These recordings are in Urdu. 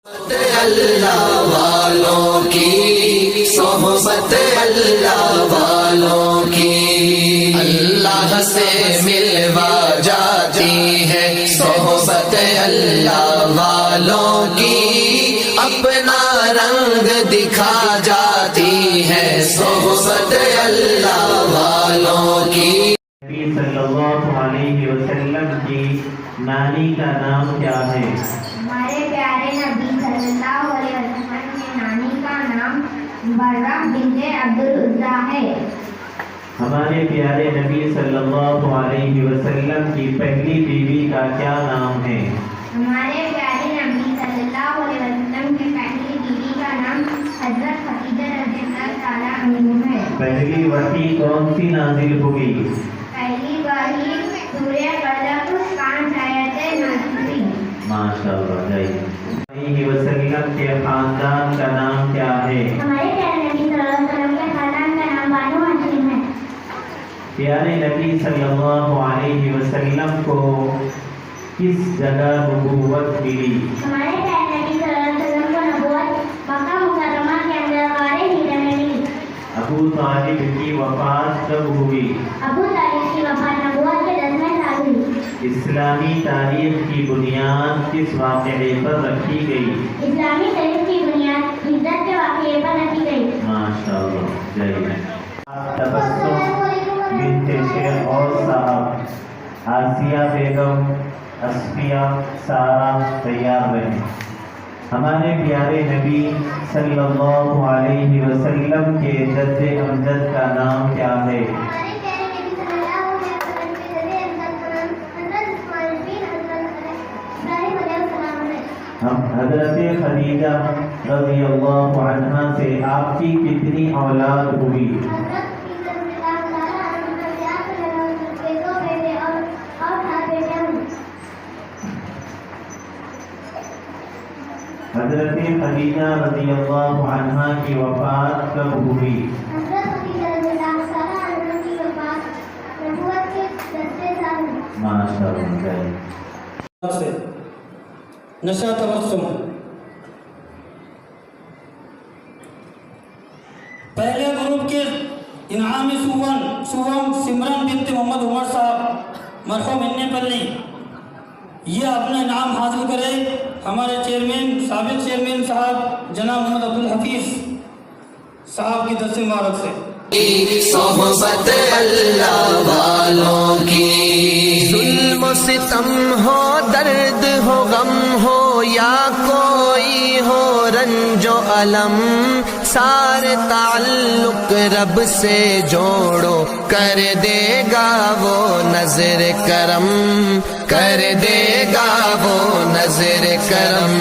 اللہ والوں کی صحبت اللہ والوں کی اللہ سے ملوا جاتی ہے صحبت اللہ والوں کی اپنا رنگ دکھا جاتی ہے صحبت اللہ والوں کی۔ نبی صلی اللہ علیہ وسلم کی نانی کا نام کیا ہے؟ ہمارے پیارے نبی صلی اللہ علیہ وسلم کی نانی کا نام برہ بنت عبدالعزیٰ ہے۔ ہمارے پیارے نبی صلی اللہ علیہ وسلم کی پہلی بیوی کا کیا نام ہے؟ ہمارے پیارے نبی صلی اللہ علیہ وسلم کی پہلی بیوی کا نام حضرت خدیجہ رضی اللہ تعالیٰ عنہ ہے۔ پہلی وحی کون سی نازل ہوئی؟ پہلی وحی سورہ قلم 5 آیتیں نازل ہوئی۔ ماشاءاللہ جائیے۔ علیہ وسلم کے خاندان کا نام کیا ہے؟ ہمارے پیارے نبی صلی اللہ علیہ وسلم کے خاندان کا نام بنو ہاشم ہے۔ پیارے نبی صلی اللہ علیہ وسلم کو کس جگہ نبوت ملی؟ ہمارے پیارے نبی صلی اللہ علیہ وسلم کو نبوت مکہ مکرمہ کے اندر غار حرا میں ملی۔ ابو طالب کی وفات کب ہوئی؟ ابو طالب کی وفات نبوت کے 10ویں سال ہوئی۔ اسلامی تاریخ کی بنیاد کس واقعے پر رکھی گئی؟ اسلامی تاریخ کی بنیاد ہجرت کے واقعے پر رکھی گئی۔ ماشاءاللہ جائیے۔ تبسم بنت شیخ اور صاحب آسیہ بیگم اصفیہ سارہ تیار رہیں۔ ہمارے پیارے نبی صلی اللہ علیہ وسلم کے جد امجد کا نام کیا ہے؟ ہمارے پیارے نبی صلی اللہ علیہ وسلم کے جد امجد کا نام حضرت اسماعیل بن حضرت ابراہیم علیہ السلام ہے۔ حضرت خدیجہ رضی اللہ عنہا سے آپ کی کتنی اولاد ہوئی؟ حضرت خدیجہ رضی اللہ تعالیٰ عنہا سے آپ کے 2 بیٹے اور 7 بیٹیاں ہوئیں۔ حضرت خدیجہ رضی اللہ عنہا کی وفات کب ہوئی؟ حضرت خدیجہ رضی اللہ تعالیٰ عنہا کی وفات نبوت کے 10ویں سال میں۔ ماشاءاللہ سے نشہ تبسم پہلے گروپ کے انعامی سوم سمرن بنت محمد عمر صاحب مرحوم انّے پلی یہ اپنا انعام حاصل کرے۔ ہمارے چیئرمین سابق چیئرمین صاحب جناب محمد عبدالحفیظ صاحب کی دست مبارک سے صحبت اللہ والوں کی۔ ظلم و ستم ہو درد ہو غم ہو یا کوئی ہو رنج و الم سارے تعلق رب سے جوڑو کر دے گا وہ نظر کرم کر دے گا وہ نظر کرم۔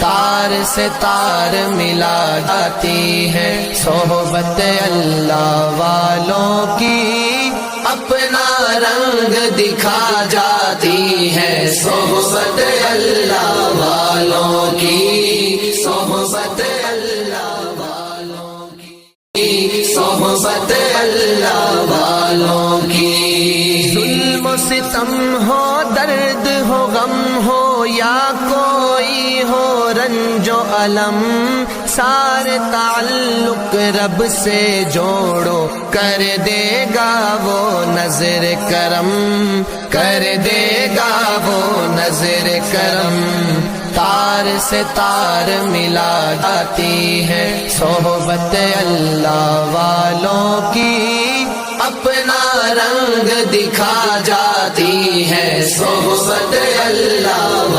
تار سے تار ملا جاتی ہے صحبت اللہ والوں کی اپنا رنگ دکھا جاتی ہے صحبت اللہ والوں کی صحبت اللہ والوں کی صحبت اللہ والوں کی۔ ظلم و ستم ہو درد ہو غم ہو یا کوئی ہو رنج و الم سارے تعلق رب سے جوڑو کر دے گا وہ نظر کرم کر دے گا وہ نظر کرم۔ تار سے تار ملا جاتی ہے صحبت اللہ والوں کی اپنا رنگ دکھا جاتی ہے صحبت اللہ